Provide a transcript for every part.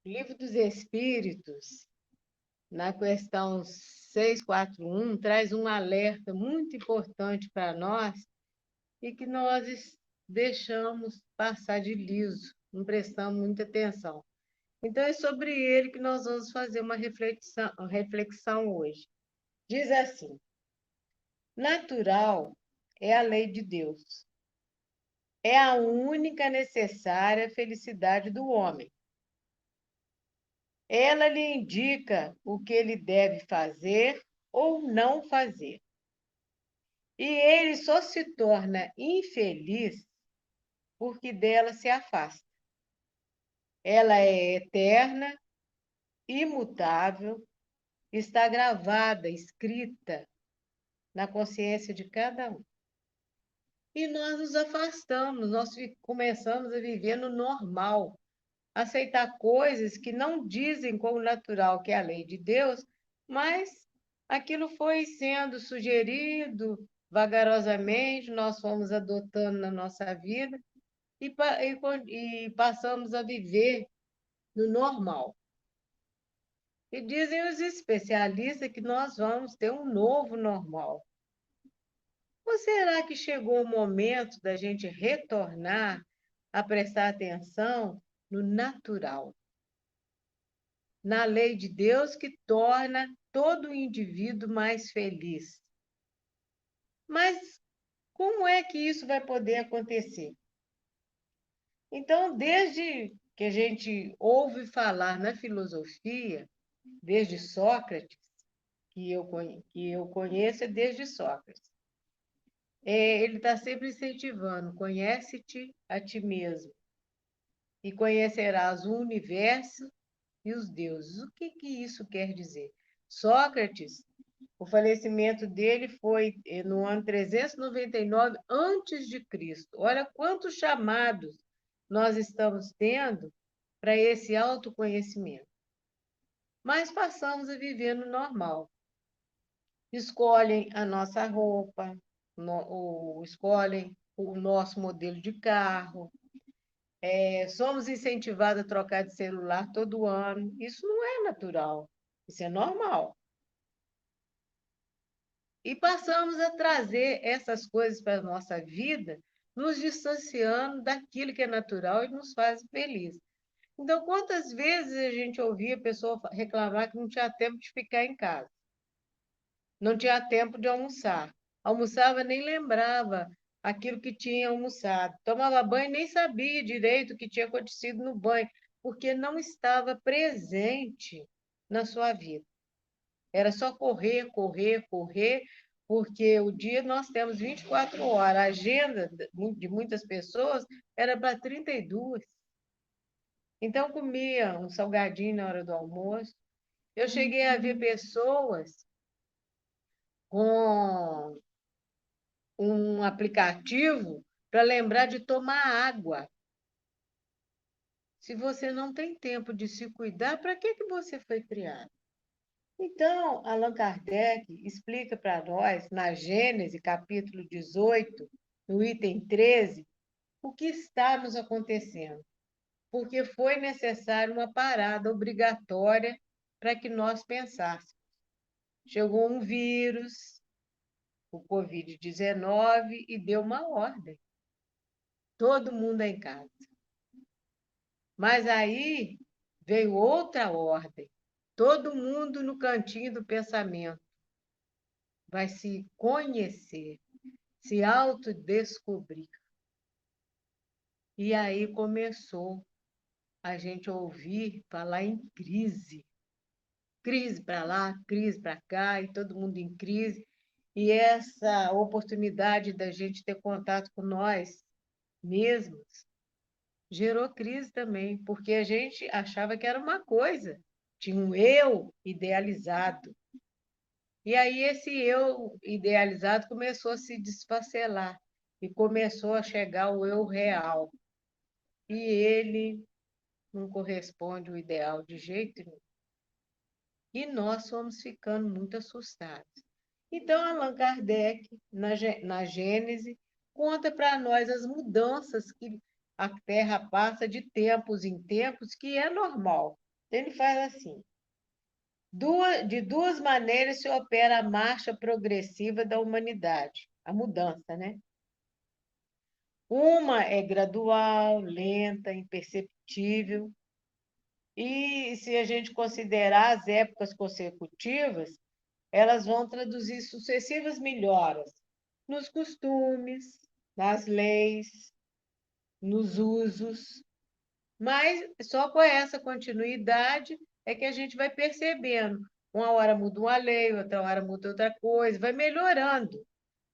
Livro dos Espíritos, na questão 641, traz um alerta muito importante para nós e que nós deixamos passar de liso, não prestamos muita atenção. Então, é sobre ele que nós vamos fazer uma reflexão hoje. Diz assim: natural é a lei de Deus. É a única necessária felicidade do homem. Ela lhe indica o que ele deve fazer ou não fazer. E ele só se torna infeliz porque dela se afasta. Ela é eterna, imutável, está gravada, escrita na consciência de cada um. E nós nos afastamos, começamos a viver no normal, aceitar coisas que não dizem como natural, que é a lei de Deus, mas aquilo foi sendo sugerido vagarosamente, nós fomos adotando na nossa vida e passamos a viver no normal. E dizem os especialistas que nós vamos ter um novo normal. Ou será que chegou o momento da gente retornar a prestar atenção no natural, na lei de Deus que torna todo indivíduo mais feliz? Mas como é que isso vai poder acontecer? Então, desde que a gente ouve falar na filosofia, desde Sócrates, que eu conheço é desde Sócrates, ele está sempre incentivando: conhece-te a ti mesmo e conhecerás o universo e os deuses. O que isso quer dizer? Sócrates, o falecimento dele foi no ano 399 antes de Cristo. Olha quantos chamados nós estamos tendo para esse autoconhecimento. Mas passamos a viver no normal. Escolhem a nossa roupa, escolhem o nosso modelo de carro, somos incentivados a trocar de celular todo ano. Isso não é natural, isso é normal. E passamos a trazer essas coisas para a nossa vida, nos distanciando daquilo que é natural e nos faz felizes. Então, quantas vezes a gente ouvia a pessoa reclamar que não tinha tempo de ficar em casa, não tinha tempo de almoçar. Almoçava, nem lembrava aquilo que tinha almoçado. Tomava banho, nem sabia direito o que tinha acontecido no banho, porque não estava presente na sua vida. Era só correr, correr, correr, porque o dia nós temos 24 horas. A agenda de muitas pessoas era para 32. Então, comia um salgadinho na hora do almoço. Eu cheguei a ver pessoas com um aplicativo para lembrar de tomar água. Se você não tem tempo de se cuidar, para que você foi criado? Então, Allan Kardec explica para nós, na Gênesis, capítulo 18, no item 13, o que está nos acontecendo. Porque foi necessária uma parada obrigatória para que nós pensássemos. Chegou um vírus, o Covid-19, e deu uma ordem. Todo mundo é em casa. Mas aí veio outra ordem. Todo mundo no cantinho do pensamento vai se conhecer, se autodescobrir. E aí começou a gente ouvir falar em crise. Crise para lá, crise para cá, e todo mundo em crise. E essa oportunidade da gente ter contato com nós mesmos gerou crise também, porque a gente achava que era uma coisa, tinha um eu idealizado. E aí esse eu idealizado começou a se desfacelar e começou a chegar o eu real. E ele não corresponde ao ideal de jeito nenhum. E nós fomos ficando muito assustados. Então, Allan Kardec, na Gênese, conta para nós as mudanças que a Terra passa de tempos em tempos, que é normal. Ele faz assim: de duas maneiras se opera a marcha progressiva da humanidade, a mudança, né? Uma é gradual, lenta, imperceptível, e se a gente considerar as épocas consecutivas, elas vão traduzir sucessivas melhoras nos costumes, nas leis, nos usos, mas só com essa continuidade é que a gente vai percebendo. Uma hora muda uma lei, outra hora muda outra coisa, vai melhorando,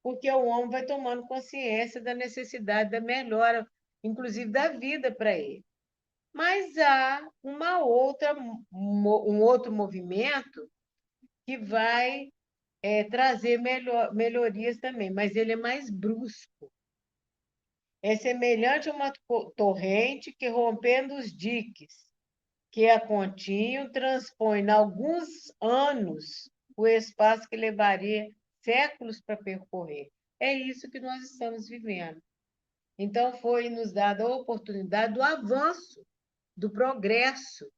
porque o homem vai tomando consciência da necessidade da melhora, inclusive da vida para ele. Mas há um outro movimento que vai trazer melhorias também, mas ele é mais brusco. É semelhante a uma torrente que, rompendo os diques, que a contínuo transpõe, em alguns anos, o espaço que levaria séculos para percorrer. É isso que nós estamos vivendo. Então, foi nos dada a oportunidade do avanço, do progresso,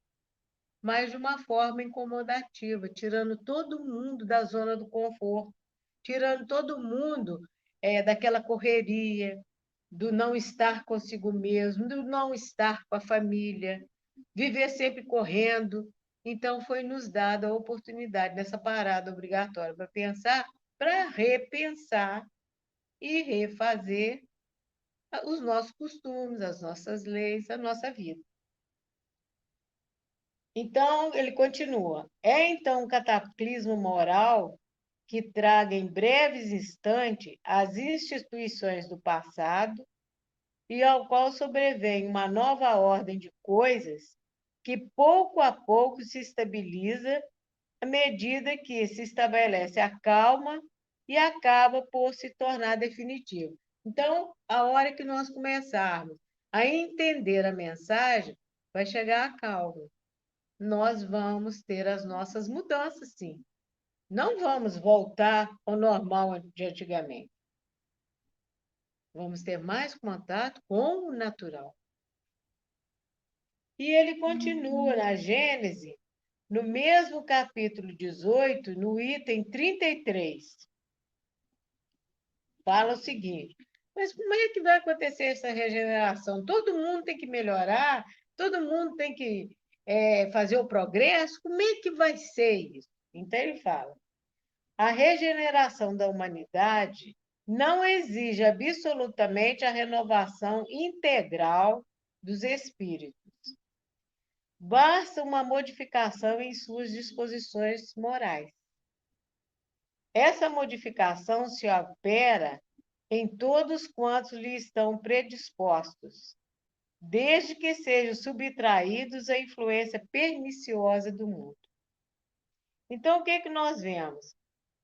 mas de uma forma incomodativa, tirando todo mundo da zona do conforto, tirando todo mundo daquela correria, do não estar consigo mesmo, do não estar com a família, viver sempre correndo. Então, foi nos dada a oportunidade nessa parada obrigatória para pensar, para repensar e refazer os nossos costumes, as nossas leis, a nossa vida. Então, ele continua. É então um cataclismo moral que traga em breves instantes as instituições do passado e ao qual sobrevém uma nova ordem de coisas que pouco a pouco se estabiliza à medida que se estabelece a calma e acaba por se tornar definitivo. Então, a hora que nós começarmos a entender a mensagem, vai chegar a calma. Nós vamos ter as nossas mudanças, sim. Não vamos voltar ao normal de antigamente. Vamos ter mais contato com o natural. E ele continua na Gênese, no mesmo capítulo 18, no item 33. Fala o seguinte: mas como é que vai acontecer essa regeneração? Todo mundo tem que melhorar, todo mundo tem que fazer o progresso, como é que vai ser isso? Então, ele fala: a regeneração da humanidade não exige absolutamente a renovação integral dos espíritos. Basta uma modificação em suas disposições morais. Essa modificação se opera em todos quantos lhe estão predispostos, desde que sejam subtraídos à influência perniciosa do mundo. Então, o que nós vemos?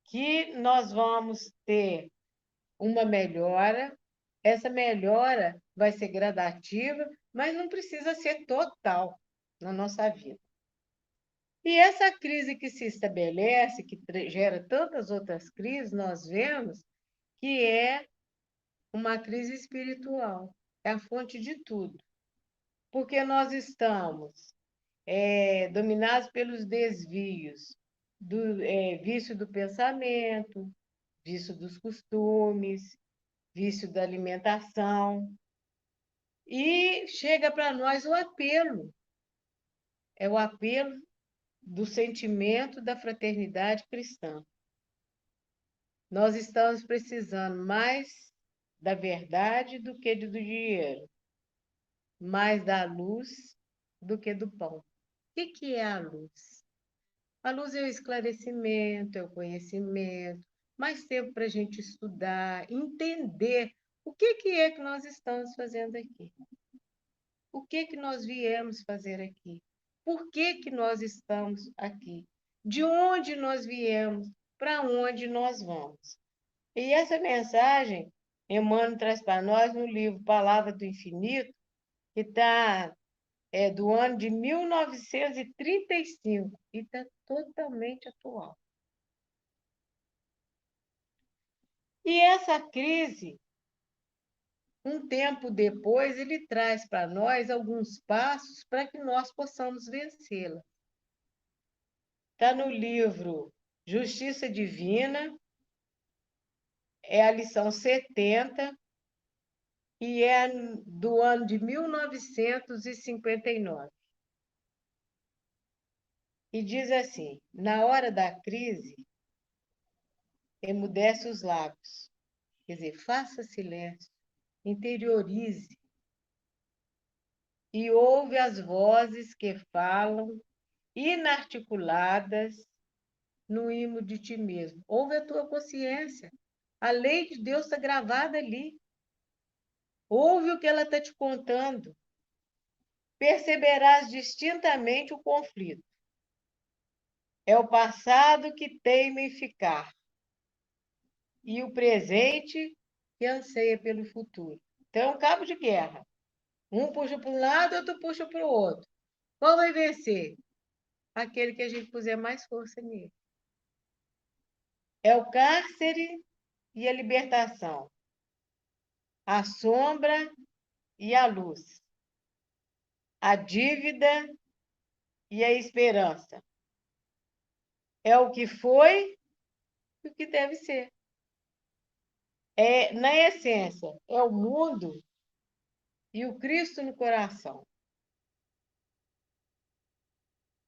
Que nós vamos ter uma melhora, essa melhora vai ser gradativa, mas não precisa ser total na nossa vida. E essa crise que se estabelece, que gera tantas outras crises, nós vemos que é uma crise espiritual, é a fonte de tudo. Porque nós estamos dominados pelos desvios do vício do pensamento, vício dos costumes, vício da alimentação. E chega para nós o apelo, é o apelo do sentimento da fraternidade cristã. Nós estamos precisando mais da verdade do que do dinheiro, mais da luz do que do pão. O que é a luz? A luz é o esclarecimento, é o conhecimento, mais tempo para a gente estudar, entender o que é que nós estamos fazendo aqui. O que nós viemos fazer aqui? Por que nós estamos aqui? De onde nós viemos? Para onde nós vamos? E essa mensagem Emmanuel traz para nós no livro Palavra do Infinito, que está do ano de 1935 e está totalmente atual. E essa crise um tempo depois, ele traz para nós alguns passos para que nós possamos vencê-la. Está no livro Justiça Divina, é a lição 70, e é do ano de 1959. E diz assim: na hora da crise, emudece os lábios. Quer dizer, faça silêncio, interiorize e ouve as vozes que falam inarticuladas no imo de ti mesmo. Ouve a tua consciência. A lei de Deus está gravada ali. Ouve o que ela está te contando. Perceberás distintamente o conflito. É o passado que teima em ficar e o presente que anseia pelo futuro. Então, é um cabo de guerra. Um puxa para um lado, outro puxa para o outro. Qual vai vencer? Aquele que a gente puser mais força nele. É o cárcere e a libertação. A sombra e a luz. A dívida e a esperança. É o que foi e o que deve ser. É, na essência, é o mundo e o Cristo no coração.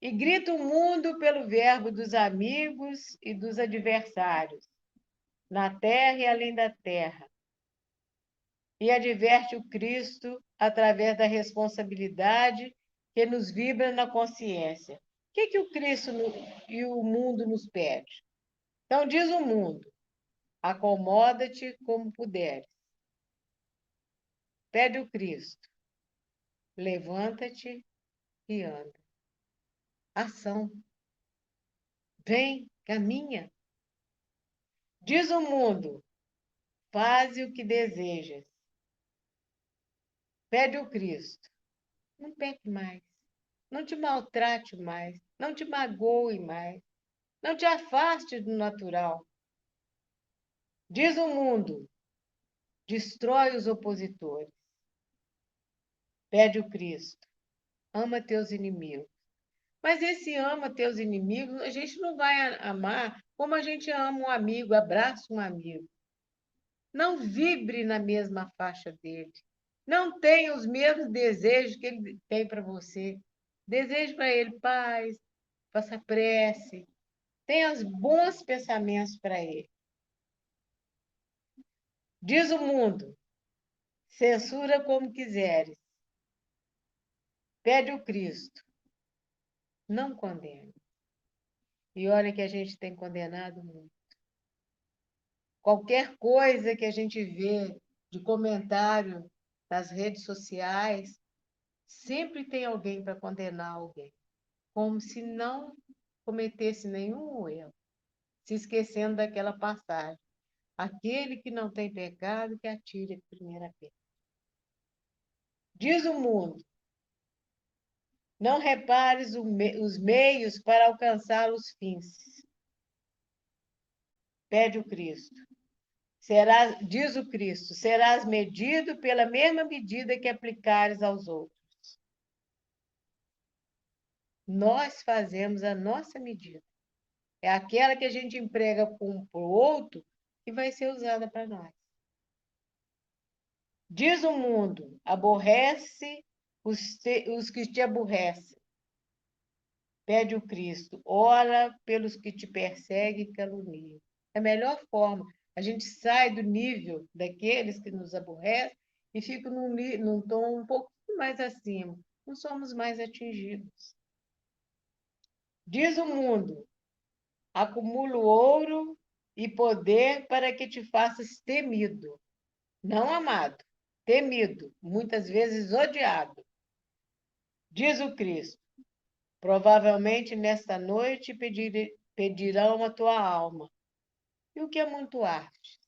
E grita o mundo pelo verbo dos amigos e dos adversários, na terra e além da terra. E adverte o Cristo através da responsabilidade que nos vibra na consciência. O que o Cristo e o mundo nos pede? Então, diz o mundo: acomoda-te como puderes. Pede o Cristo: levanta-te e anda. Ação. Vem, caminha. Diz o mundo: faze o que desejas. Pede o Cristo: não peque mais. Não te maltrate mais. Não te magoe mais. Não te afaste do natural. Diz o mundo: destrói os opositores. Pede o Cristo: ama teus inimigos. Mas esse ama teus inimigos, a gente não vai amar como a gente ama um amigo, abraça um amigo. Não vibre na mesma faixa dele. Não tenha os mesmos desejos que ele tem para você. Deseje para ele paz, faça prece, tenha os bons pensamentos para ele. Diz o mundo: censura como quiseres. Pede o Cristo: não condene. E olha que a gente tem condenado muito. Qualquer coisa que a gente vê de comentário nas redes sociais, sempre tem alguém para condenar alguém, como se não cometesse nenhum erro, se esquecendo daquela passagem. Aquele que não tem pecado, que atire a primeira pedra. Diz o mundo: não repares os meios para alcançar os fins. Pede o Cristo. Diz o Cristo: serás medido pela mesma medida que aplicares aos outros. Nós fazemos a nossa medida. É aquela que a gente emprega para o outro que vai ser usada para nós. Diz o mundo: aborrece os que te aborrecem. Pede o Cristo: ora pelos que te perseguem e caluniam. É a melhor forma. A gente sai do nível daqueles que nos aborrecem e fica num tom um pouquinho mais acima. Não somos mais atingidos. Diz o mundo: acumulo ouro e poder para que te faças temido, não amado, temido, muitas vezes odiado. Diz o Cristo: provavelmente nesta noite pedirão a tua alma. E o que amontoaste?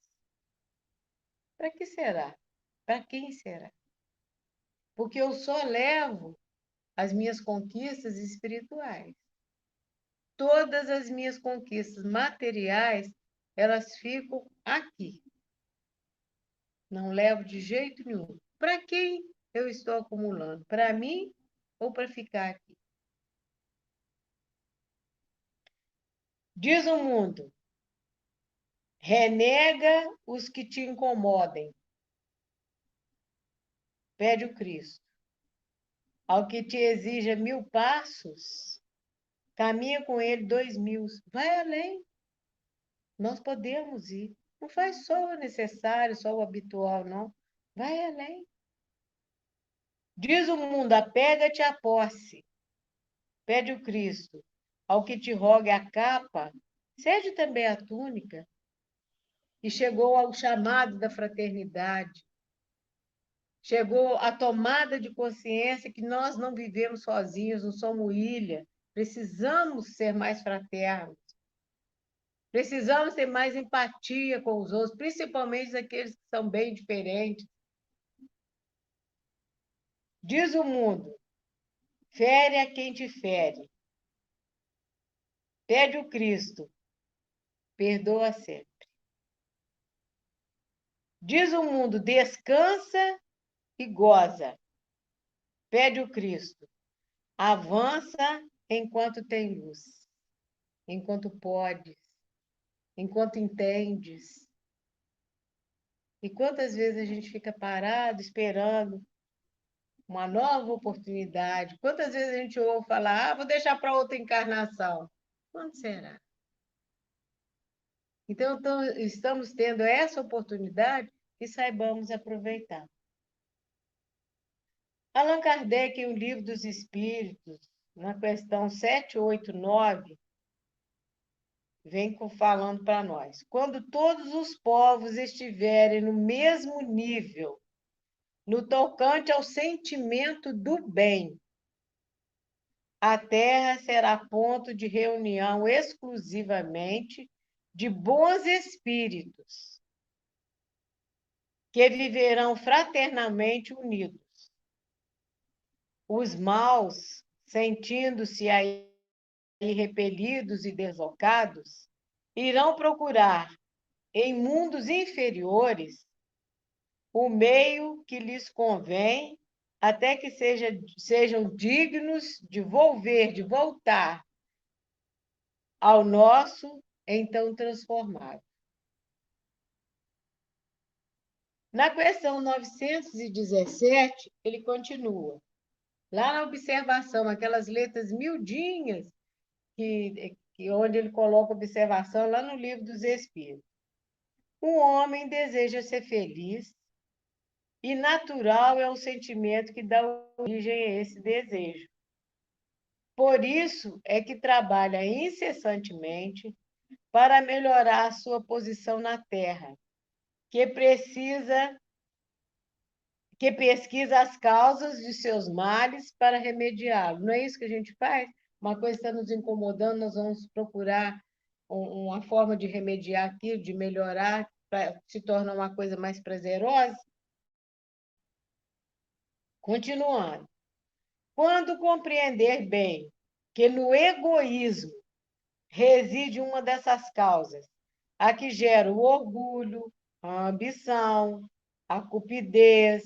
Para que será? Para quem será? Porque eu só levo as minhas conquistas espirituais. Todas as minhas conquistas materiais, elas ficam aqui. Não levo de jeito nenhum. Para quem eu estou acumulando? Para mim ou para ficar aqui? Diz o mundo, renega os que te incomodem. Pede o Cristo. Ao que te exija 1000 passos, caminha com ele 2000. Vai além. Nós podemos ir. Não faz só o necessário, só o habitual, não. Vai além. Diz o mundo, apega-te à posse. Pede o Cristo. Ao que te rogue a capa, cede também a túnica. E chegou ao chamado da fraternidade. Chegou a tomada de consciência que nós não vivemos sozinhos, não somos ilha. Precisamos ser mais fraternos. Precisamos ter mais empatia com os outros, principalmente aqueles que são bem diferentes. Diz o mundo, fere a quem te fere. Pede o Cristo, perdoa sempre. Diz o mundo, descansa e goza. Pede o Cristo, avança enquanto tem luz, enquanto podes, enquanto entendes. E quantas vezes a gente fica parado esperando uma nova oportunidade? Quantas vezes a gente ouve falar, vou deixar para outra encarnação? Quando será? Então, estamos tendo essa oportunidade e saibamos aproveitar. Allan Kardec, em O Livro dos Espíritos, na questão 789, vem falando para nós. Quando todos os povos estiverem no mesmo nível, no tocante ao sentimento do bem, a Terra será ponto de reunião exclusivamente de bons espíritos que viverão fraternamente unidos. Os maus, sentindo-se aí repelidos e deslocados, irão procurar em mundos inferiores o meio que lhes convém, até que sejam dignos de voltar ao nosso, então transformado. Na questão 917, ele continua. Lá na observação, aquelas letras miudinhas, onde ele coloca observação, lá no Livro dos Espíritos. O homem deseja ser feliz, e natural é o sentimento que dá origem a esse desejo. Por isso é que trabalha incessantemente para melhorar a sua posição na Terra, que pesquisa as causas de seus males para remediá-los. Não é isso que a gente faz? Uma coisa está nos incomodando, nós vamos procurar uma forma de remediar aquilo, de melhorar, para se tornar uma coisa mais prazerosa. Continuando. Quando compreender bem que no egoísmo reside uma dessas causas, a que gera o orgulho, a ambição, a cupidez,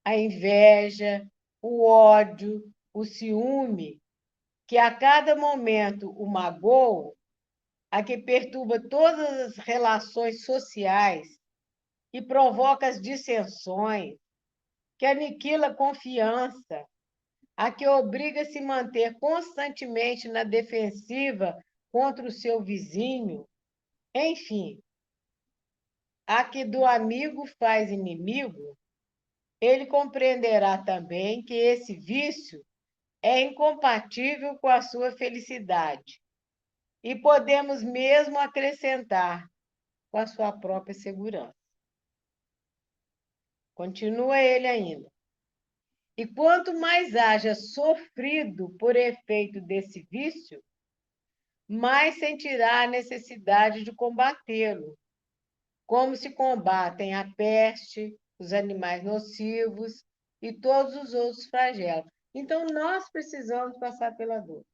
a inveja, o ódio, o ciúme, que a cada momento o magoam, a que perturba todas as relações sociais e provoca as dissensões, que aniquila a confiança, a que obriga a se manter constantemente na defensiva contra o seu vizinho, enfim, a que do amigo faz inimigo, ele compreenderá também que esse vício é incompatível com a sua felicidade e podemos mesmo acrescentar com a sua própria segurança. Continua ele ainda. E quanto mais haja sofrido por efeito desse vício, mais sentirá a necessidade de combatê-lo, como se combatem a peste, os animais nocivos e todos os outros flagelos. Então, nós precisamos passar pela dor.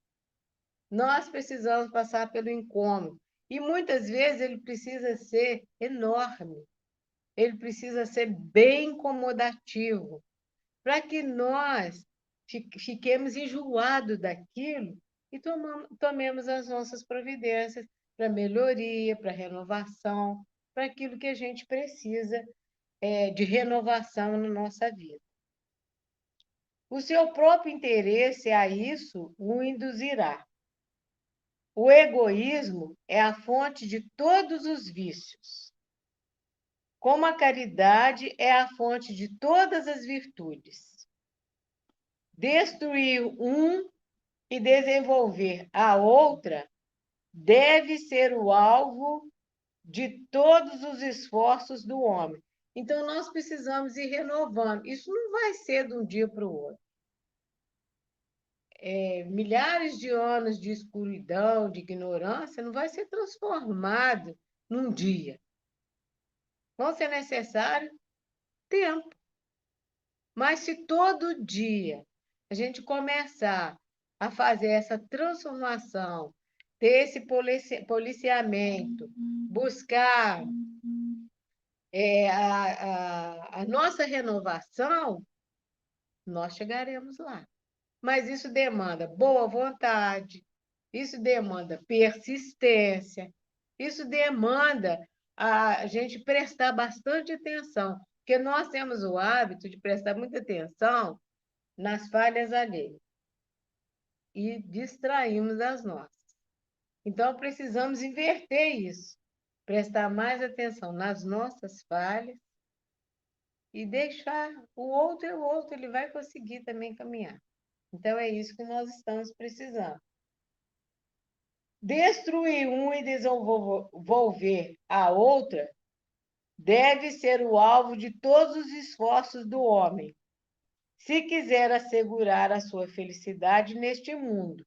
Nós precisamos passar pelo incômodo. E muitas vezes ele precisa ser enorme. ele precisa ser bem incomodativo, para que nós fiquemos enjoados daquilo e tomemos as nossas providências para melhoria, para renovação, para aquilo que a gente precisa de renovação na nossa vida. O seu próprio interesse a isso o induzirá. O egoísmo é a fonte de todos os vícios, como a caridade é a fonte de todas as virtudes. Destruir um e desenvolver a outra deve ser o alvo de todos os esforços do homem. Então, nós precisamos ir renovando. Isso não vai ser de um dia para o outro. Milhares de anos de escuridão, de ignorância, não vai ser transformado num dia. Vão ser necessário tempo. Mas se todo dia a gente começar a fazer essa transformação, ter esse policiamento, buscar a nossa renovação, nós chegaremos lá. Mas isso demanda boa vontade, isso demanda persistência, isso demanda a gente prestar bastante atenção, porque nós temos o hábito de prestar muita atenção nas falhas alheias e distraímos as nossas. Então, precisamos inverter isso, prestar mais atenção nas nossas falhas e deixar o outro, ele vai conseguir também caminhar. Então, é isso que nós estamos precisando. Destruir um e desenvolver a outra deve ser o alvo de todos os esforços do homem, se quiser assegurar a sua felicidade neste mundo,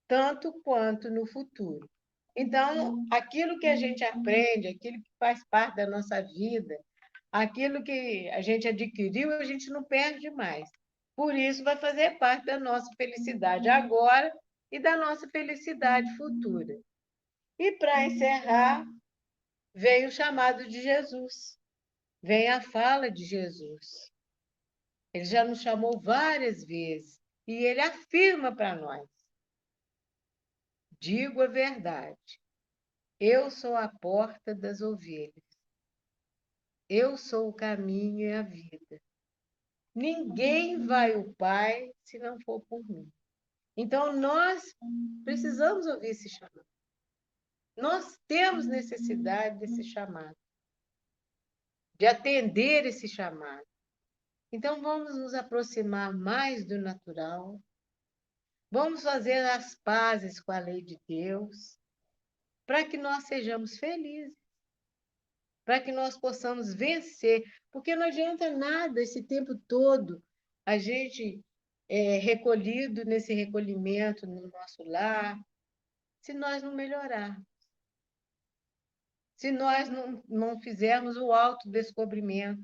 tanto quanto no futuro. Então, aquilo que a gente aprende, aquilo que faz parte da nossa vida, aquilo que a gente adquiriu, a gente não perde mais. Por isso, vai fazer parte da nossa felicidade agora e da nossa felicidade futura. E, para encerrar, vem o chamado de Jesus, vem a fala de Jesus. Ele já nos chamou várias vezes e ele afirma para nós: digo a verdade, eu sou a porta das ovelhas, eu sou o caminho e a vida. Ninguém vai ao Pai se não for por mim. Então, nós precisamos ouvir esse chamado. Nós temos necessidade desse chamado, de atender esse chamado. Então, vamos nos aproximar mais do natural, vamos fazer as pazes com a lei de Deus, para que nós sejamos felizes, para que nós possamos vencer, porque não adianta nada esse tempo todo a gente recolhido nesse recolhimento no nosso lar, se nós não melhorarmos, se nós não fizermos o autodescobrimento,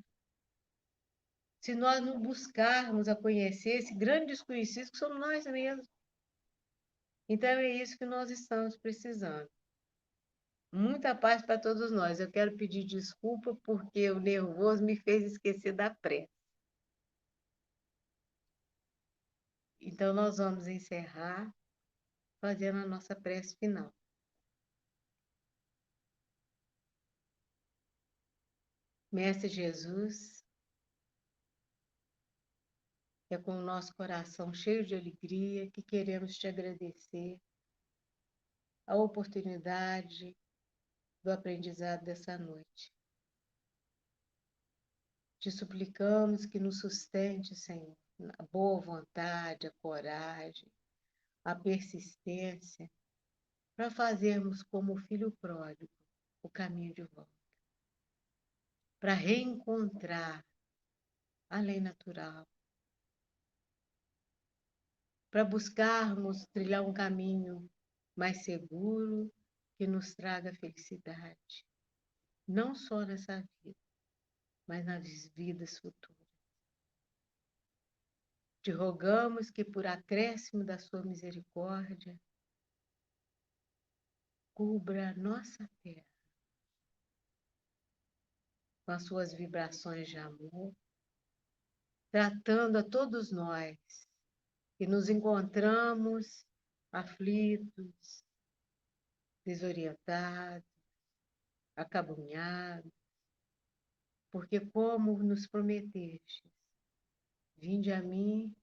se nós não buscarmos a conhecer esse grande desconhecido que somos nós mesmos. Então, é isso que nós estamos precisando. Muita paz para todos nós. Eu quero pedir desculpa porque o nervoso me fez esquecer da prece. Então, nós vamos encerrar fazendo a nossa prece final. Mestre Jesus, é com o nosso coração cheio de alegria que queremos te agradecer a oportunidade do aprendizado dessa noite. Te suplicamos que nos sustente, Senhor, a boa vontade, a coragem, a persistência, para fazermos como o filho pródigo o caminho de volta, para reencontrar a lei natural, para buscarmos trilhar um caminho mais seguro que nos traga felicidade, não só nessa vida, mas nas vidas futuras. Te rogamos que, por acréscimo da sua misericórdia, cubra a nossa terra, com as suas vibrações de amor, tratando a todos nós que nos encontramos aflitos, desorientados, acabrunhados, porque como nos prometeste, vinde a mim,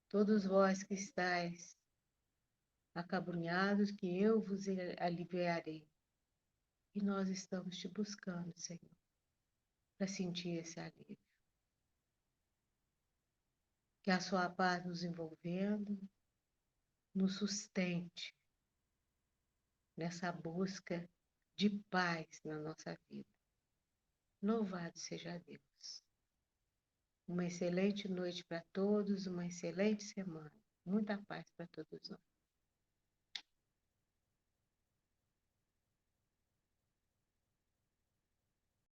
todos vós que estáis acabrunhados, que eu vos aliviarei. E nós estamos te buscando, Senhor, para sentir esse alívio. Que a sua paz nos envolvendo, nos sustente nessa busca de paz na nossa vida. Louvado seja Deus. Uma excelente noite para todos, uma excelente semana. Muita paz para todos nós.